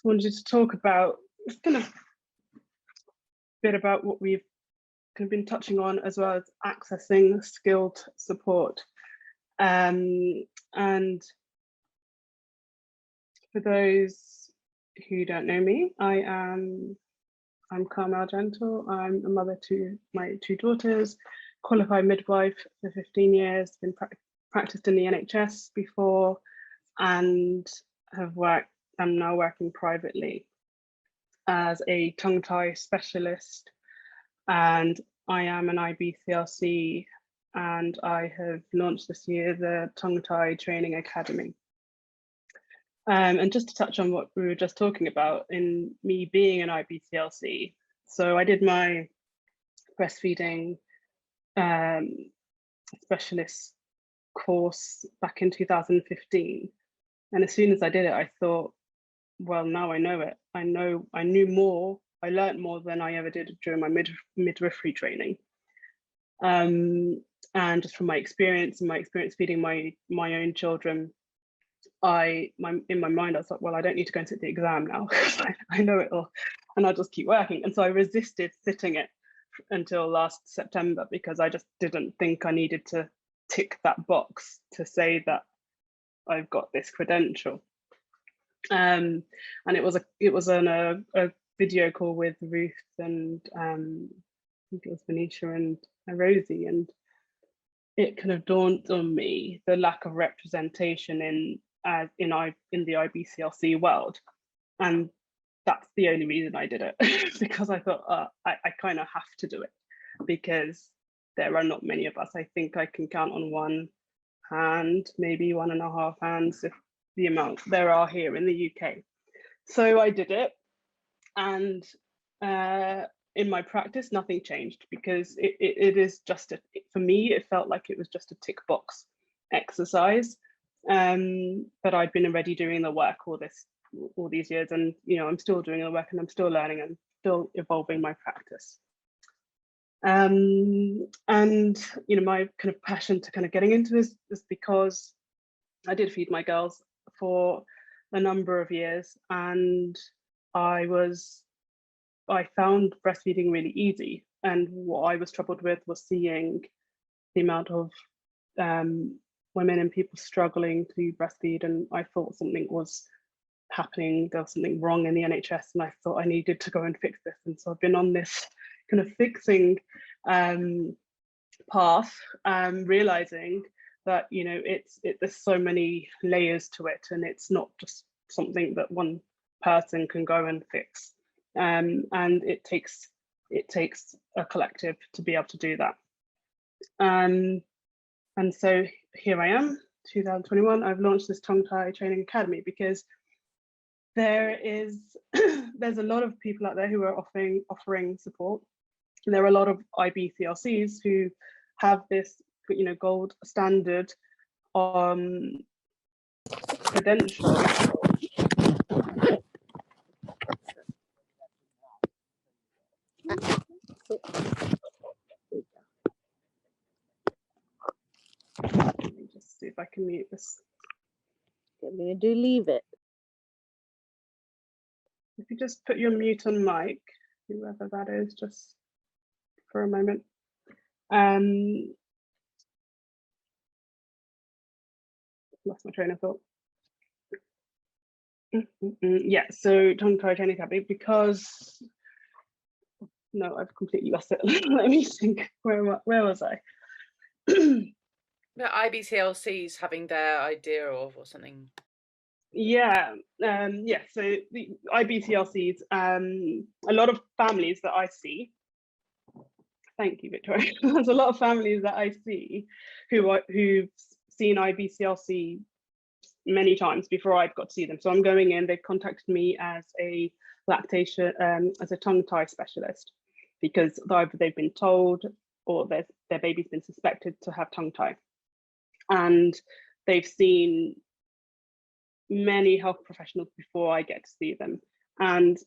just wanted to talk about kind of a bit about what we've kind of been touching on, as well as accessing skilled support. And for those who don't know me, I'm Carmelle Gentle. I'm a mother to my 2 daughters, qualified midwife for 15 years, been practiced in the NHS before, and I'm now working privately as a tongue tie specialist. And I am an IBCLC, and I have launched this year the Tongue Tie Training Academy. And just to touch on what we were just talking about, in me being an IBCLC, so I did my breastfeeding specialist course back in 2015. And as soon as I did it, I thought, well, now I know it. I knew more, I learned more than I ever did during my midwifery training. And just from my experience feeding my own children, in my mind, I was like, well, I don't need to go and sit the exam now. I know it all, and I'll just keep working. And so I resisted sitting it until last September, because I just didn't think I needed to tick that box to say that I've got this credential. And it was on a video call with Ruth and I think it was Venetia and Rosie, and it kind of dawned on me the lack of representation in the IBCLC world, and that's the only reason I did it. Because I thought I kind of have to do it, because there are not many of us. I think I can count on one hand, maybe 1.5 hands, if the amount there are here in the UK. So I did it, and in my practice, nothing changed, because it is just for me, it felt like it was just a tick box exercise. But I'd been already doing the work all these years, and I'm still doing the work, and I'm still learning and still evolving my practice. And my kind of passion to kind of getting into this is because I did feed my girls for a number of years, and I found breastfeeding really easy. And what I was troubled with was seeing the amount of women and people struggling to breastfeed, and I thought something was happening, there was something wrong in the NHS, and I thought I needed to go and fix this. And so I've been on this kind of fixing path, realizing that there's so many layers to it, and it's not just something that one person can go and fix, and it takes a collective to be able to do that. And so here I am, 2021, I've launched this Tongue Tie Training Academy, because there's a lot of people out there who are offering support. And there are a lot of IBCLCs who have this gold standard credential. Let me just see if I can mute this. I'm going to leave it. If you just put your mute on mic, whoever that is, just for a moment. Lost my train of thought. Yeah, so Tongue Tie Training Academy, because no, I've completely lost it. Let me think. Where was I? The IBCLCs having their idea of or something. Yeah, yeah. So the IBCLCs, a lot of families that I see. Thank you, Victoria. There's a lot of families that I see who've seen IBCLC many times before I've got to see them. So I'm going in. They've contacted me as a lactation, as a tongue tie specialist, because either they've been told or their baby's been suspected to have tongue tie, and they've seen many health professionals before I get to see them, and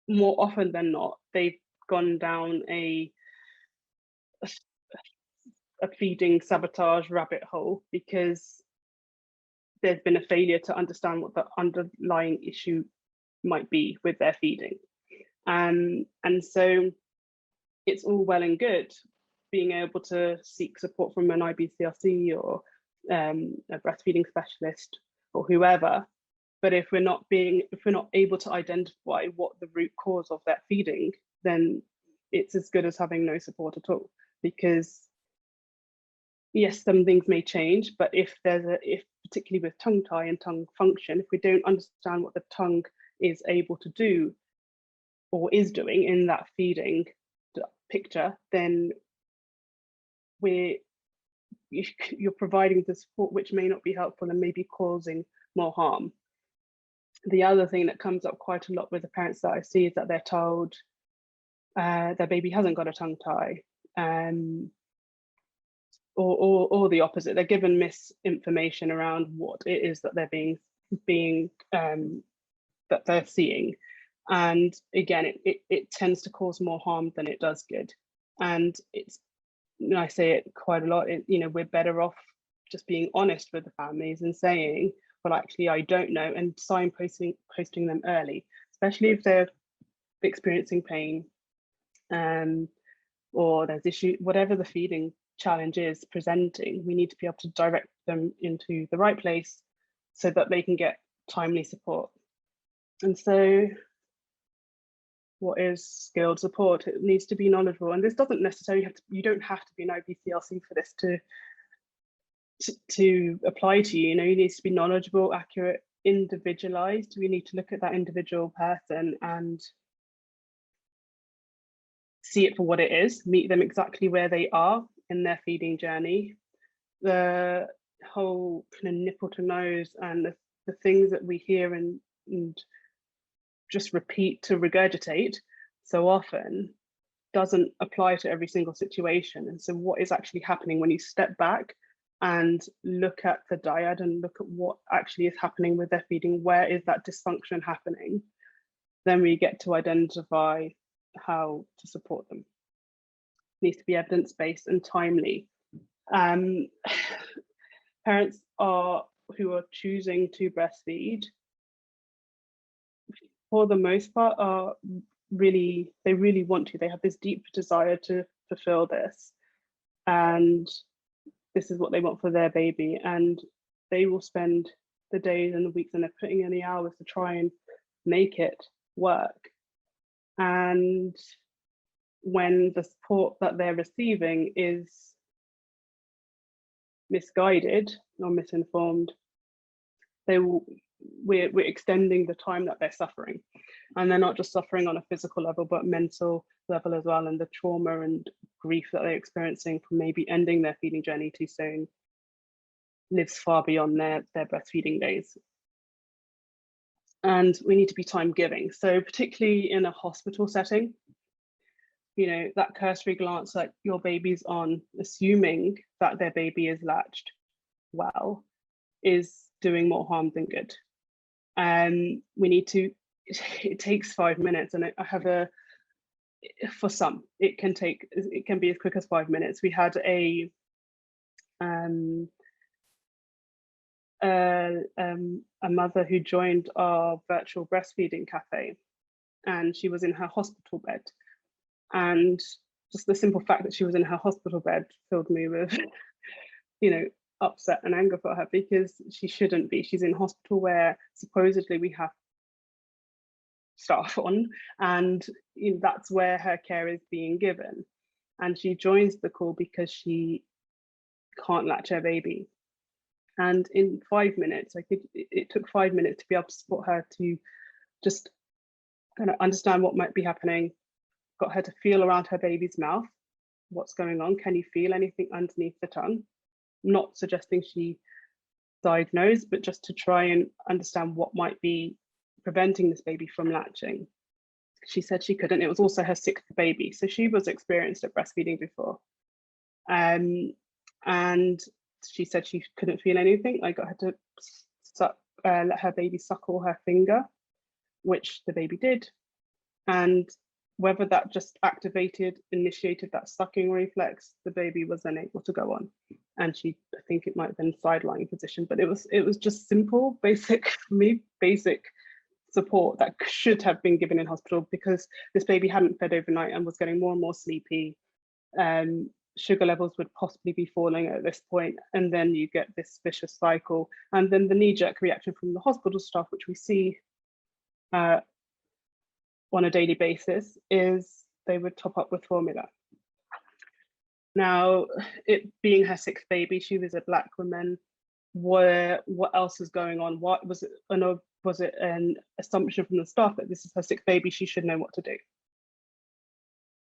more often than not, they've gone down a feeding sabotage rabbit hole, because there's been a failure to understand what the underlying issue might be with their feeding. And so it's all well and good being able to seek support from an IBCLC or a breastfeeding specialist or whoever, but if we're not able to identify what the root cause of that feeding, then it's as good as having no support at all. Because yes, some things may change, but if particularly with tongue tie and tongue function, if we don't understand what the tongue is able to do or is doing in that feeding picture, then you're providing the support which may not be helpful and may be causing more harm. The other thing that comes up quite a lot with the parents that I see is that they're told their baby hasn't got a tongue tie, or the opposite. They're given misinformation around what it is that they're being that they're seeing, and again, it tends to cause more harm than it does good. And I say it quite a lot. We're better off just being honest with the families and saying, well, actually, I don't know, and posting them early, especially if they're experiencing pain, or there's issue, whatever the feeding challenge is presenting. We need to be able to direct them into the right place so that they can get timely support. And so, what is skilled support? It needs to be knowledgeable, and this doesn't necessarily have to. You don't have to be an IBCLC for this to apply to you. You need to be knowledgeable, accurate, individualized. We need to look at that individual person and see it for what it is, meet them exactly where they are in their feeding journey. The whole kind of nipple to nose and the things that we hear and just repeat to regurgitate so often doesn't apply to every single situation. And so what is actually happening when you step back and look at the dyad and look at what actually is happening with their feeding, where is that dysfunction happening, then we get to identify how to support them. It needs to be evidence-based and timely. Parents who are choosing to breastfeed, for the most part, they really want to. They have this deep desire to fulfill this, and this is what they want for their baby, and they will spend the days and the weeks and they're putting in the hours to try and make it work. And when the support that they're receiving is misguided or misinformed, we're extending the time that they're suffering. And they're not just suffering on a physical level, but mental level as well, and the trauma and grief that they're experiencing from maybe ending their feeding journey too soon lives far beyond their breastfeeding days. And we need to be time giving. So particularly in a hospital setting, that cursory glance that your baby's on, assuming that their baby is latched well, is doing more harm than good. It takes 5 minutes, and for some, it can be as quick as 5 minutes. We had a mother who joined our virtual breastfeeding cafe, and she was in her hospital bed, and just the simple fact that she was in her hospital bed filled me with upset and anger for her, because she shouldn't be. She's in hospital where supposedly we have staff on, and that's where her care is being given, and she joins the call because she can't latch her baby. And in 5 minutes, it took 5 minutes to be able to support her to just kind of understand what might be happening, got her to feel around her baby's mouth, what's going on, can you feel anything underneath the tongue? Not suggesting she diagnose, but just to try and understand what might be preventing this baby from latching. She said she couldn't. It was also her 6th baby, so she was experienced at breastfeeding before. And she said she couldn't feel anything. I got her to let her baby suckle her finger, which the baby did. And whether that just initiated that sucking reflex, the baby was then able to go on. and I think it might have been sideline position, but it was just simple, basic for me, basic support that should have been given in hospital, because this baby hadn't fed overnight and was getting more and more sleepy. Sugar levels would possibly be falling at this point, and then you get this vicious cycle. And then the knee-jerk reaction from the hospital staff, which we see on a daily basis, is they would top up with formula. Now, it being her 6th baby, she was a Black woman. What else is going on? What was it? Was it an assumption from the staff that this is her 6th baby, she should know what to do?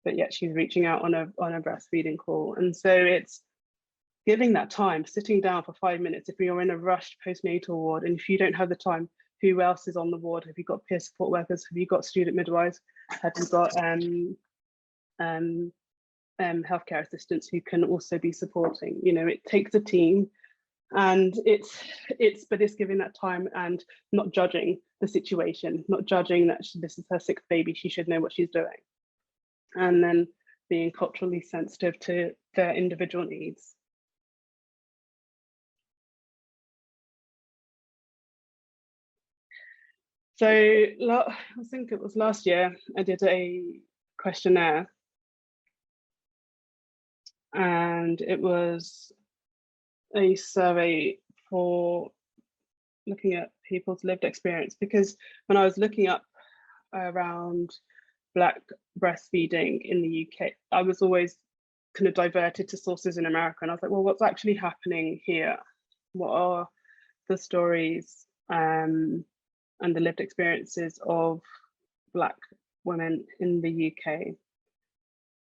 But yet she's reaching out on a breastfeeding call. And so it's giving that time, sitting down for 5 minutes. If you're in a rushed postnatal ward, and if you don't have the time, who else is on the ward? Have you got peer support workers? Have you got student midwives? Have you got healthcare assistants who can also be supporting? You know, it takes a team, and it's giving that time and not judging the situation, not judging that this is her 6th baby, she should know what she's doing. And then being culturally sensitive to their individual needs. So I think it was last year, I did a questionnaire, and it was a survey for looking at people's lived experience, because when I was looking up around Black breastfeeding in the UK, I was always kind of diverted to sources in America, and I was like, well, what's actually happening here? What are the stories and the lived experiences of Black women in the UK?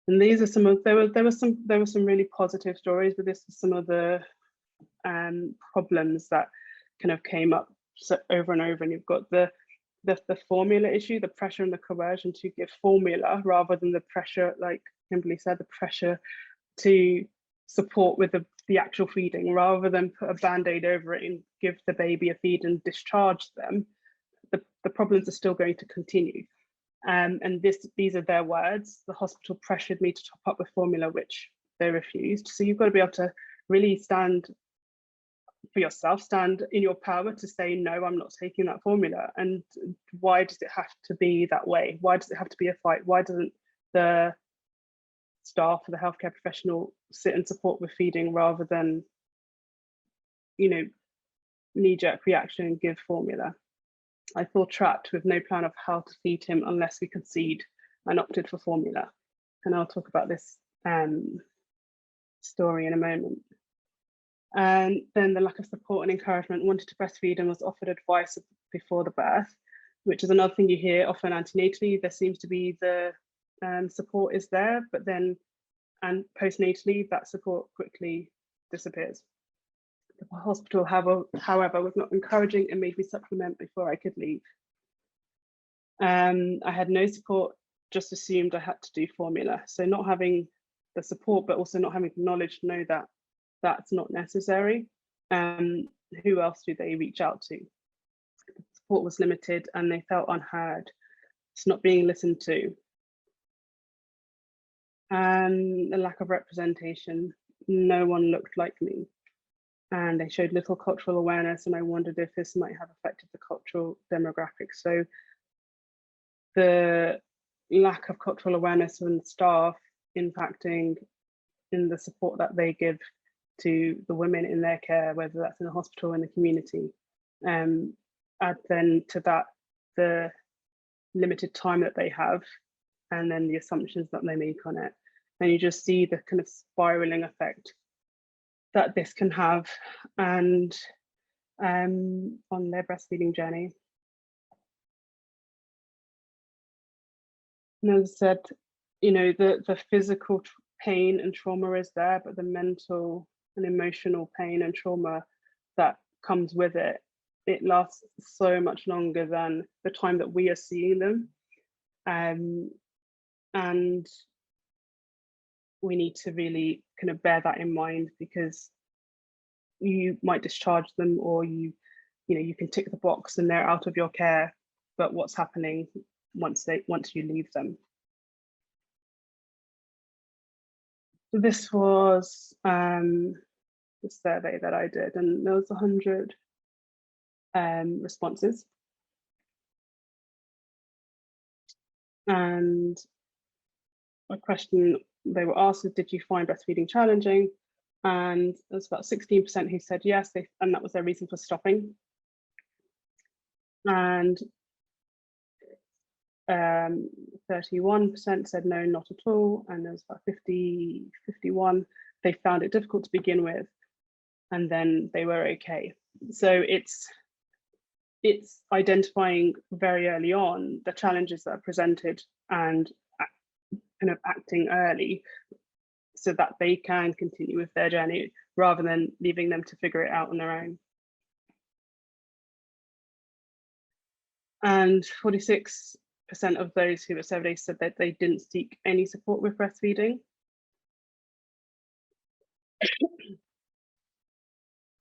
And these are some of, there were some really positive stories, but this is some of the problems that kind of came up over and over. And you've got the formula issue, the pressure and the coercion to give formula rather than the pressure, like Kimberly said, the pressure to support with the actual feeding, rather than put a band-aid over it and give the baby a feed and discharge them. The problems are still going to continue. And these are their words. The hospital pressured me to top up with formula, which they refused. So you've got to be able to really stand for yourself, stand in your power to say, no, I'm not taking that formula. And why does it have to be that way? Why does it have to be a fight? Why doesn't the staff or the healthcare professional sit and support with feeding, rather than, you know, knee-jerk reaction and give formula? I feel trapped with no plan of how to feed him unless we concede, and opted for formula. And I'll talk about this story in a moment. And then the lack of support and encouragement. Wanted to breastfeed and was offered advice before the birth, which is another thing you hear often antenatally. There seems to be the support is there, but then and postnatally that support quickly disappears. The hospital, however, was not encouraging and made me supplement before I could leave. I had no support, just assumed I had to do formula. So not having the support, but also not having the knowledge to know that that's not necessary. Who else do they reach out to? The support was limited and they felt unheard. It's not being listened to. And the lack of representation. No one looked like me. And they showed little cultural awareness, and I wondered if this might have affected the cultural demographics. So the lack of cultural awareness from staff impacting in the support that they give to the women in their care, whether that's in the hospital or in the community. Add then to that the limited time that they have, and then the assumptions that they make on it. And you just see the kind of spiraling effect that this can have and on their breastfeeding journey. And as I said, you know, the physical pain and trauma is there, but the mental and emotional pain and trauma that comes with it, it lasts so much longer than the time that we are seeing them. And we need to really kind of bear that in mind, because you might discharge them, or you can tick the box and they're out of your care, but what's happening once you leave them? So this was the survey that I did, and there was 100 responses. And a question they were asked was, did you find breastfeeding challenging? And there was about 16% who said yes, and that was their reason for stopping. And 31% said no, not at all. And there was about 51, they found it difficult to begin with, and then they were okay. So it's identifying very early on the challenges that are presented and kind of acting early so that they can continue with their journey rather than leaving them to figure it out on their own. And 46% of those who were surveyed said that they didn't seek any support with breastfeeding.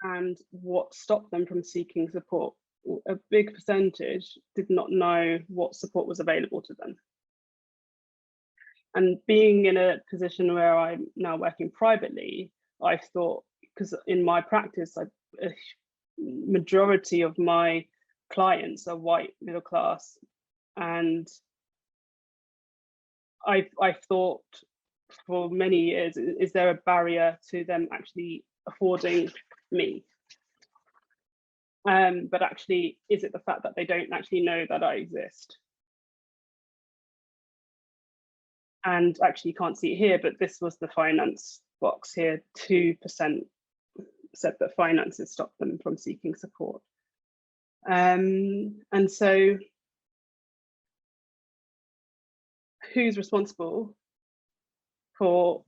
And what stopped them from seeking support? A big percentage did not know what support was available to them. And being in a position where I'm now working privately, I thought, because in my practice, a majority of my clients are white, middle class, and I've thought for many years, is there a barrier to them actually affording me? But actually, is it the fact that they don't actually know that I exist? And actually, you can't see it here, but this was the finance box here. 2% said that finances stopped them from seeking support. And so who's responsible for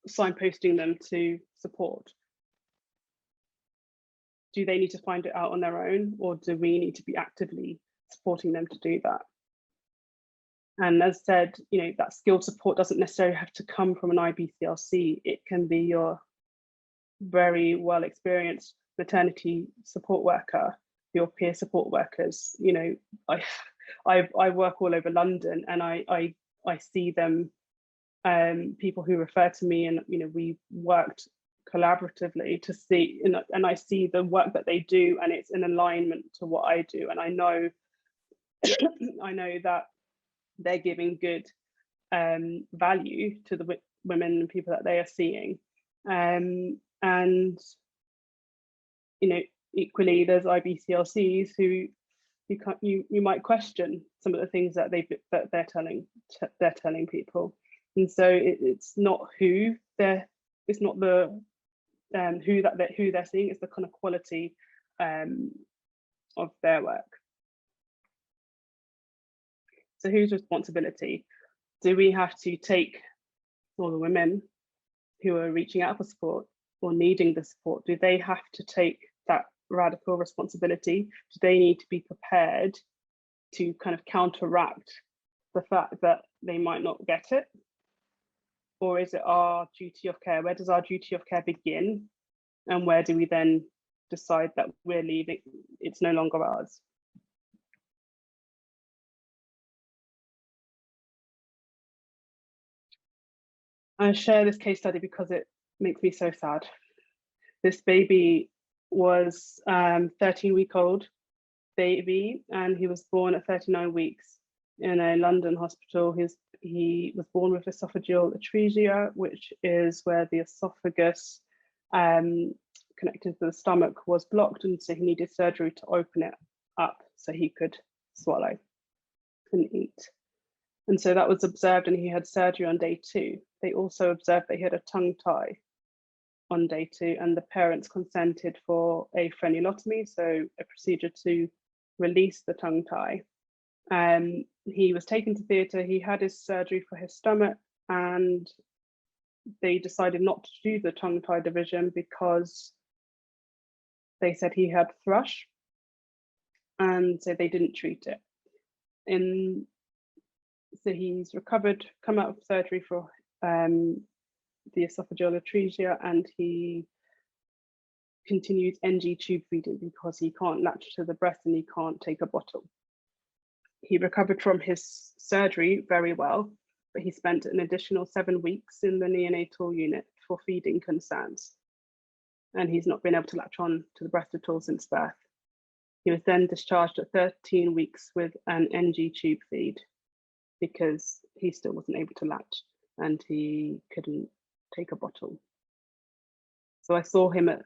signposting them to support? Do they need to find it out on their own, or do we need to be actively supporting them to do that? And as said, you know, that skilled support doesn't necessarily have to come from an IBCLC. It can be your very well experienced maternity support worker, your peer support workers. You know, I work all over London, and I see them, people who refer to me, and you know, we worked collaboratively to see, and I see the work that they do, and it's in alignment to what I do, and I know I know that they're giving good value to the women and people that they are seeing. And you know, equally, there's IBCLCs who you might question some of the things that they're telling people. And so it's not who they're seeing, it's the kind of quality of their work. So whose responsibility? Do we have to take all the women who are reaching out for support or needing the support? Do they have to take that radical responsibility? Do they need to be prepared to kind of counteract the fact that they might not get it? Or is it our duty of care? Where does our duty of care begin? And where do we then decide that we're leaving? It's no longer ours. I share this case study because it makes me so sad. This baby was 13-week-old baby, and he was born at 39 weeks in a London hospital. He was born with esophageal atresia, which is where the esophagus connected to the stomach was blocked, and so he needed surgery to open it up so he could swallow and eat. And so that was observed, and he had surgery on day 2. They also observed that he had a tongue tie on day 2, and the parents consented for a frenulotomy, so a procedure to release the tongue tie. He was taken to theatre, he had his surgery for his stomach, and they decided not to do the tongue tie division because they said he had thrush, and so they didn't treat it. So he's recovered, come out of surgery for the esophageal atresia, and he continues NG tube feeding because he can't latch to the breast and he can't take a bottle. He recovered from his surgery very well, but he spent an additional 7 weeks in the neonatal unit for feeding concerns. and he's not been able to latch on to the breast at all since birth. He was then discharged at 13 weeks with an NG tube feed because he still wasn't able to latch and he couldn't take a bottle. So I saw him at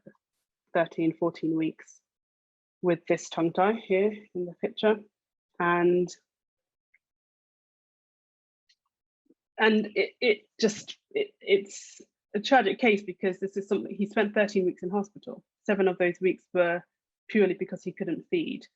13, 14 weeks with this tongue tie here in the picture. And it's a tragic case because this is something, he spent 13 weeks in hospital. 7 of those weeks were purely because he couldn't feed.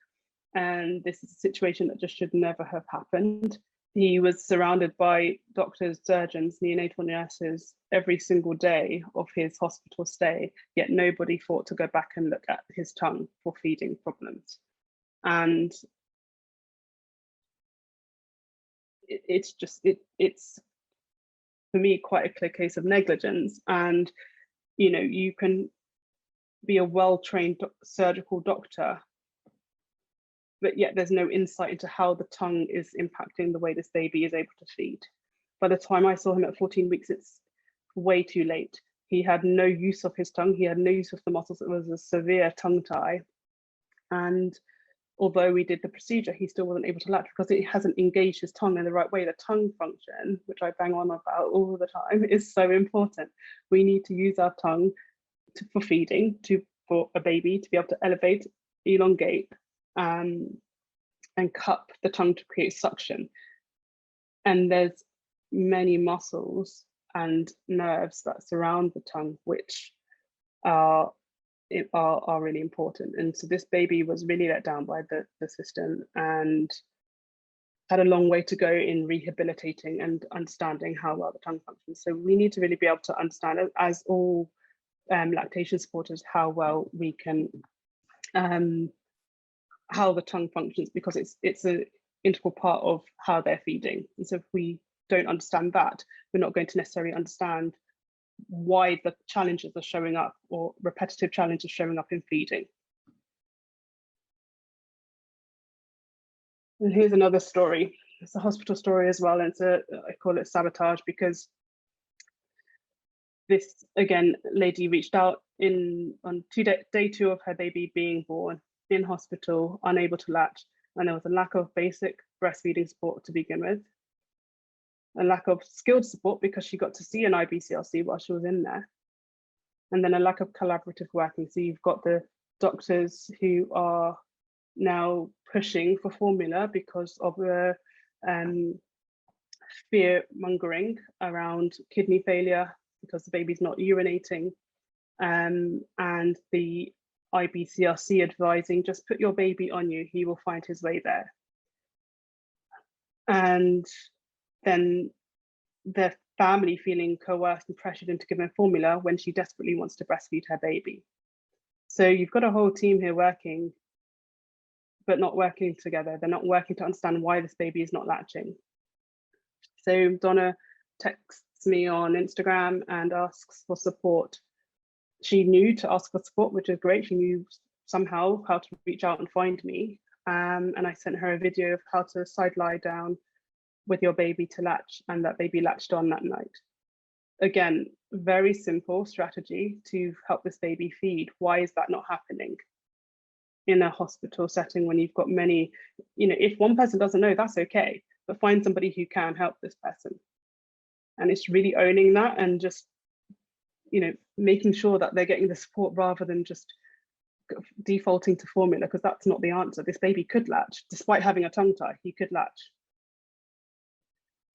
And this is a situation that just should never have happened. He was surrounded by doctors, surgeons, neonatal nurses every single day of his hospital stay, yet nobody thought to go back and look at his tongue for feeding problems. And it's for me quite a clear case of negligence. And you can be a well-trained surgical doctor, but yet there's no insight into how the tongue is impacting the way this baby is able to feed. By the time I saw him at 14 weeks, it's way too late. He had no use of his tongue. He had no use of the muscles. It was a severe tongue tie. And although we did the procedure, he still wasn't able to latch because it hasn't engaged his tongue in the right way. The tongue function, which I bang on about all the time, is so important. We need to use our tongue for feeding, for a baby to be able to elevate, elongate, and cup the tongue to create suction. And there's many muscles and nerves that surround the tongue, which are really important. And so this baby was really let down by the system and had a long way to go in rehabilitating and understanding how well the tongue functions. So we need to really be able to understand, as all lactation supporters, how well we can how the tongue functions, because it's an integral part of how they're feeding. And so if we don't understand that, we're not going to necessarily understand why the challenges are showing up, or repetitive challenges showing up in feeding. And here's another story. It's a hospital story as well, and I call it sabotage, because this, again, lady reached out on day 2 of her baby being born, in hospital, unable to latch, and there was a lack of basic breastfeeding support to begin with, a lack of skilled support because she got to see an IBCLC while she was in there, and then a lack of collaborative working. So you've got the doctors who are now pushing for formula because of the fear mongering around kidney failure because the baby's not urinating, and the IBCLC advising, just put your baby on you, he will find his way there. And then the family feeling coerced and pressured into giving formula when she desperately wants to breastfeed her baby. So you've got a whole team here working, but not working together. They're not working to understand why this baby is not latching. So Donna texts me on Instagram and asks for support. She knew to ask for support, which is great. She knew somehow how to reach out and find me. And I sent her a video of how to side lie down with your baby to latch, and that baby latched on that night. Again, very simple strategy to help this baby feed. Why is that not happening in a hospital setting when you've got many, if one person doesn't know, that's okay, but find somebody who can help this person. And it's really owning that and just, making sure that they're getting the support rather than just defaulting to formula, because that's not the answer. This baby could latch, despite having a tongue tie, he could latch.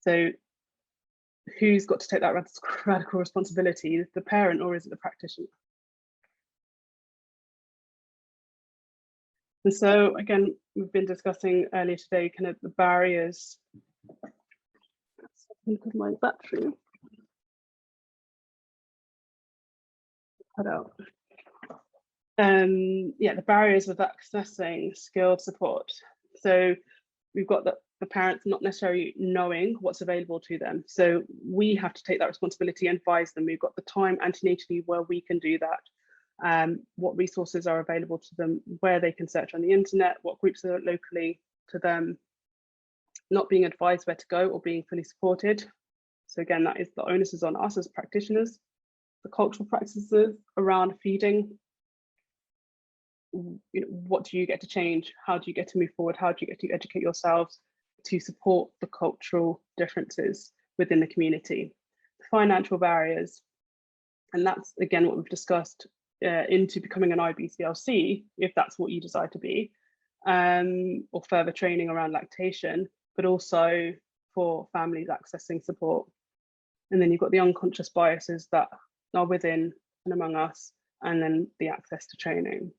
So who's got to take that radical responsibility, the parent or is it the practitioner? And so again, we've been discussing earlier today kind of the barriers. Look at my battery. Cut out. The barriers of accessing skilled support. So we've got the parents not necessarily knowing what's available to them. So we have to take that responsibility and advise them. We've got the time antenatally where we can do that. What resources are available to them, where they can search on the internet, what groups are locally to them, not being advised where to go or being fully supported. So again, that is the onus is on us as practitioners the cultural practices around feeding. You know, what do you get to change? How do you get to move forward? How do you get to educate yourselves to support the cultural differences within the community? The financial barriers, and that's again what we've discussed into becoming an IBCLC, if that's what you decide to be, or further training around lactation, but also for families accessing support. And then you've got the unconscious biases that are within and among us, and then the access to training.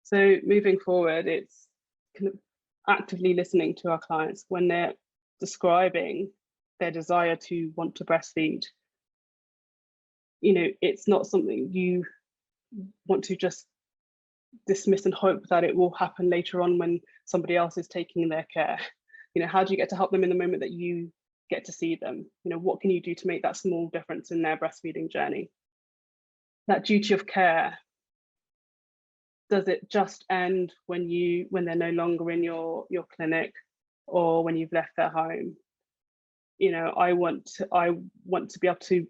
So moving forward, it's kind of actively listening to our clients when they're describing their desire to want to breastfeed. You know, it's not something you want to just dismiss and hope that it will happen later on when somebody else is taking their care. You know, how do you get to help them in the moment that you get to see them? You know, what can you do to make that small difference in their breastfeeding journey? That duty of care, does it just end when they're no longer in your clinic or when you've left their home? You know, I want to be able to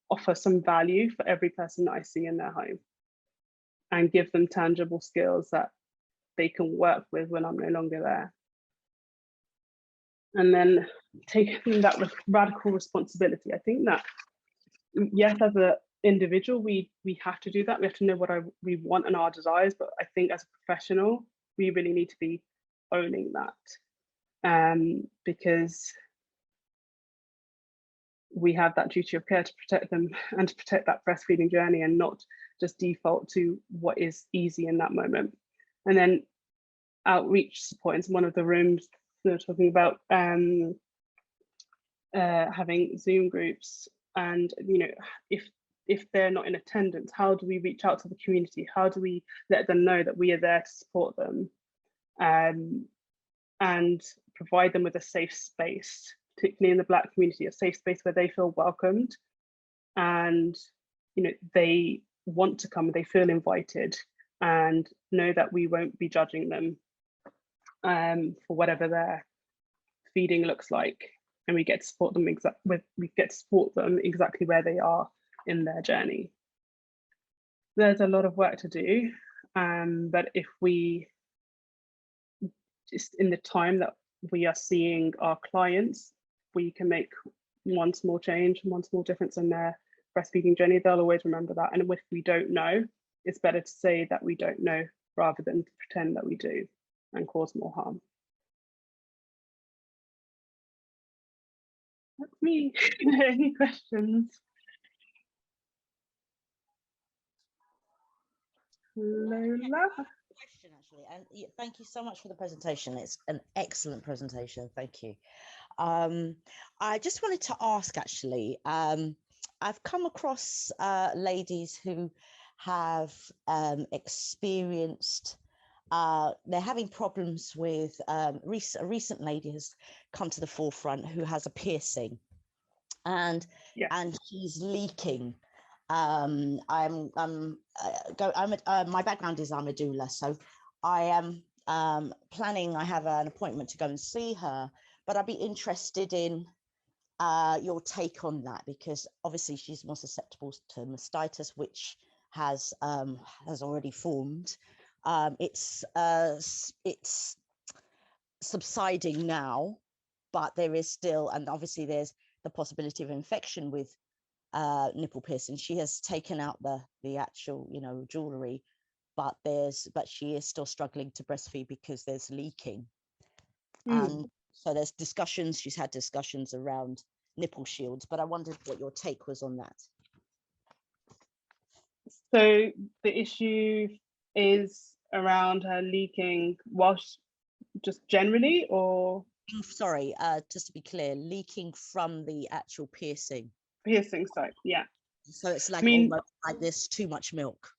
offer some value for every person that I see in their home, and give them tangible skills that they can work with when I'm no longer there. And then taking that radical responsibility. I think that, yes, as an individual, we have to do that. We have to know what we want and our desires, but I think as a professional, we really need to be owning that, because we have that duty of care to protect them and to protect that breastfeeding journey, and not just default to what is easy in that moment. And then outreach support. In one of the rooms, they're talking about having Zoom groups, and you know, if they're not in attendance, how do we reach out to the community? How do we let them know that we are there to support them, and provide them with a safe space, particularly in the Black community, a safe space where they feel welcomed, and you know, they want to come, they feel invited, and know that we won't be judging them for whatever their feeding looks like, and we get to support them exactly where they are in their journey. There's a lot of work to do, but if we just, in the time that we are seeing our clients, we can make one small change, one small difference in their breastfeeding journey, they'll always remember that. And if we don't know, it's better to say that we don't know rather than pretend that we do and cause more harm. That's me. Any questions? Lola? Question actually, and thank you so much for the presentation. It's an excellent presentation. Thank you. I just wanted to ask actually, I've come across ladies who have experienced, they're having problems with, a recent lady has come to the forefront who has a piercing, and Yes. and she's leaking. My background is I'm a doula, so I am planning, I have an appointment to go and see her, but I'd be interested in your take on that, because obviously she's more susceptible to mastitis, which has already formed. It's subsiding now, but there is still, and obviously there's the possibility of infection with nipple piercing. She has taken out the actual, you know, jewelry, but she is still struggling to breastfeed because there's leaking. And so there's discussions, she's had discussions around nipple shields, but I wondered what your take was on that. So the issue is around her leaking whilst just generally, or? Sorry, just to be clear, leaking from the actual piercing Site, yeah. So it's like, I mean, almost like there's too much milk.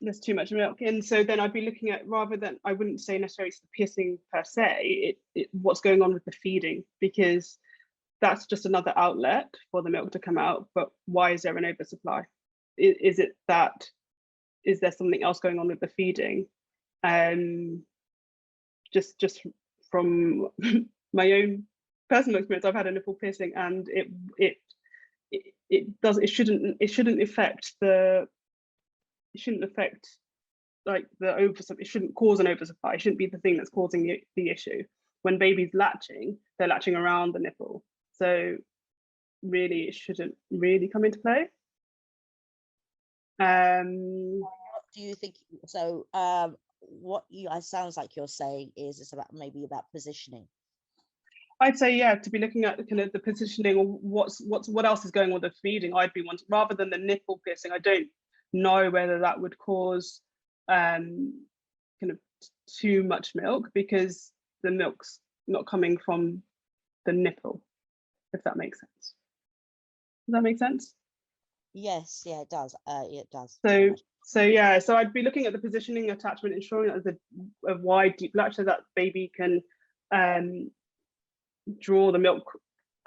There's too much milk, and so then I'd be looking at, rather than, I wouldn't say necessarily it's the piercing per se, what's going on with the feeding, because that's just another outlet for the milk to come out. But why is there an oversupply? Is there something else going on with the feeding? Just from my own personal experience, I've had a nipple piercing, and it shouldn't affect like the oversupply. It shouldn't cause an oversupply. It shouldn't be the thing that's causing the issue. When baby's latching, they're latching around the nipple, so really it shouldn't really come into play. What do you think? So what you sounds like you're saying is it's maybe about positioning. I'd say, yeah, to be looking at kind of the positioning or what else is going on with the feeding. I'd be wanting, rather than the nipple piercing. I don't know whether that would cause kind of too much milk, because the milk's not coming from the nipple, if that makes sense. Does that make sense? Yes, yeah, it does. It does. So yeah, so I'd be looking at the positioning, attachment, ensuring that there's a wide, deep latch so that baby can draw the milk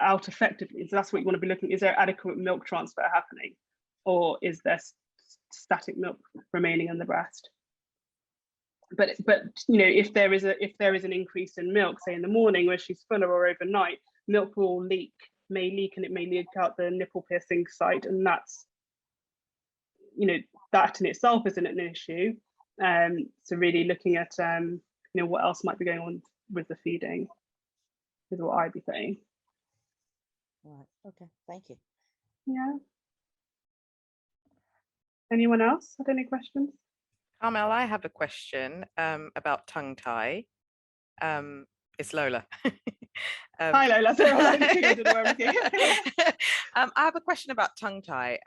out effectively. So that's what you want to be looking. Is there adequate milk transfer happening, or is there static milk remaining in the breast? But you know, if there is an increase in milk, say in the morning where she's fuller, or overnight, milk will may leak, and it may leak out the nipple piercing site, and that's, you know, that in itself isn't an issue. So really looking at you know, what else might be going on with the feeding is what I'd be saying. Right. Okay. Thank you. Yeah. Anyone else had any questions? Carmelle, I have a question about tongue tie. It's Lola. Hi Lola, sorry, I didn't know everything. I have a question about tongue tie.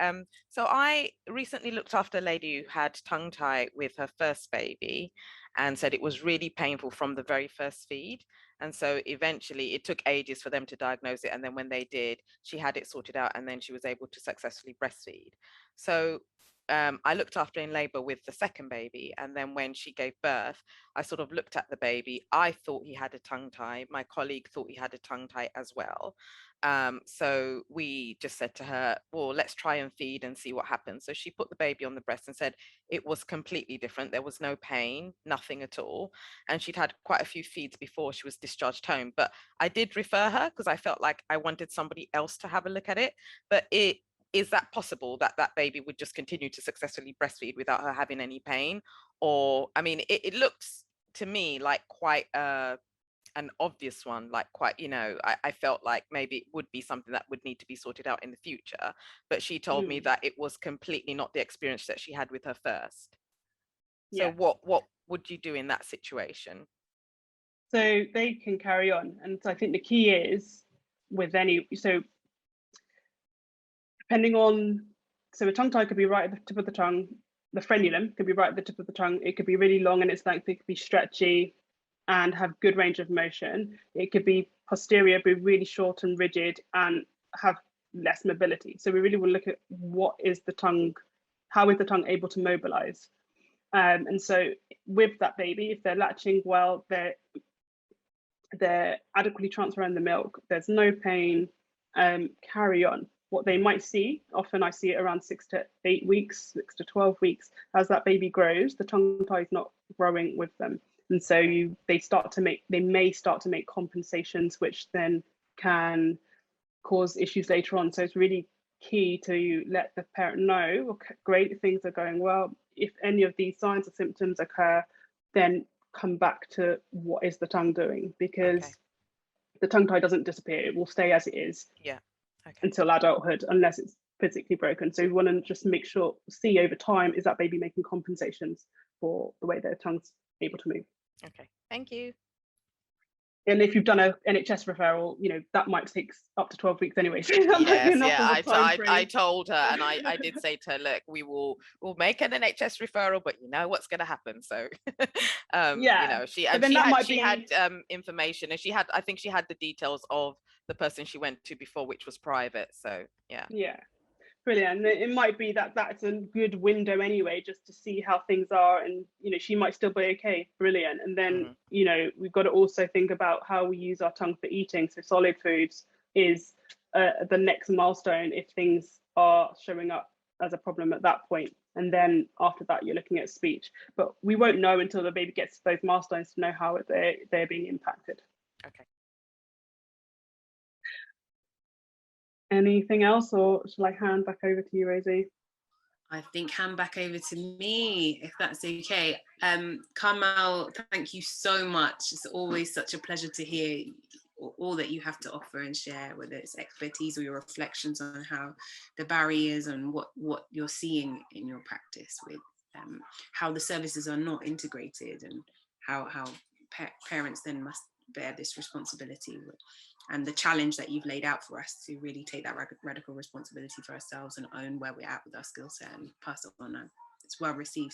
So I recently looked after a lady who had tongue tie with her first baby and said it was really painful from the very first feed. And so eventually it took ages for them to diagnose it. And then when they did, she had it sorted out, and then she was able to successfully breastfeed. So I looked after in labor with the second baby, and then when she gave birth, I sort of looked at the baby. I thought he had a tongue tie. My colleague thought he had a tongue tie as well. So we just said to her, well, let's try and feed and see what happens. So she put the baby on the breast and said it was completely different. There was no pain, nothing at all. And she'd had quite a few feeds before she was discharged home. But I did refer her because I felt like I wanted somebody else to have a look at it. But is that possible that that baby would just continue to successfully breastfeed without her having any pain? Or, I mean, it looks to me like quite an obvious one, like quite, you know, I felt like maybe it would be something that would need to be sorted out in the future. But she told me that it was completely not the experience that she had with her first. So what would you do in that situation? So they can carry on. And so I think the key is with so depending on, so a tongue tie could be right at the tip of the tongue, the frenulum could be right at the tip of the tongue, it could be really long and its length, it could be stretchy and have good range of motion. It could be posterior, be really short and rigid and have less mobility. So we really will look at what is the tongue, how is the tongue able to mobilize? And so with that baby, if they're latching well, they're adequately transferring the milk, there's no pain, carry on. What they might see, often I see it around 6 to 8 weeks, 6 to 12 weeks, as that baby grows, the tongue tie is not growing with them. And so they may start to make compensations, which then can cause issues later on. So it's really key to let the parent know, okay, great, things are going well. If any of these signs or symptoms occur, then come back to what is the tongue doing, because the tongue tie doesn't disappear, it will stay as it is until adulthood, unless it's physically broken. So we want to just see over time, is that baby making compensations for the way their tongue's able to move. Okay, thank you. And if you've done a NHS referral, you know, that might take up to 12 weeks anyway. So I told her, and I did say to her, look, we'll make an NHS referral, but you know what's going to happen. So, you know, she had information, and I think she had the details of the person she went to before, which was private. So, yeah. Brilliant. It might be that that's a good window anyway, just to see how things are, and you know, she might still be okay. Brilliant. And then you know, we've got to also think about how we use our tongue for eating. So solid foods is the next milestone if things are showing up as a problem at that point. And then after that, you're looking at speech. But we won't know until the baby gets to those milestones to know how they're being impacted. Okay. Anything else, or shall I hand back over to you, Rosie? I think hand back over to me, if that's okay. Carmelle, thank you so much. It's always such a pleasure to hear all that you have to offer and share, whether it's expertise or your reflections on how the barriers and what you're seeing in your practice with how the services are not integrated, and how parents then must bear this responsibility, and the challenge that you've laid out for us to really take that radical responsibility for ourselves and own where we're at with our skill set and pass it on. It's well received.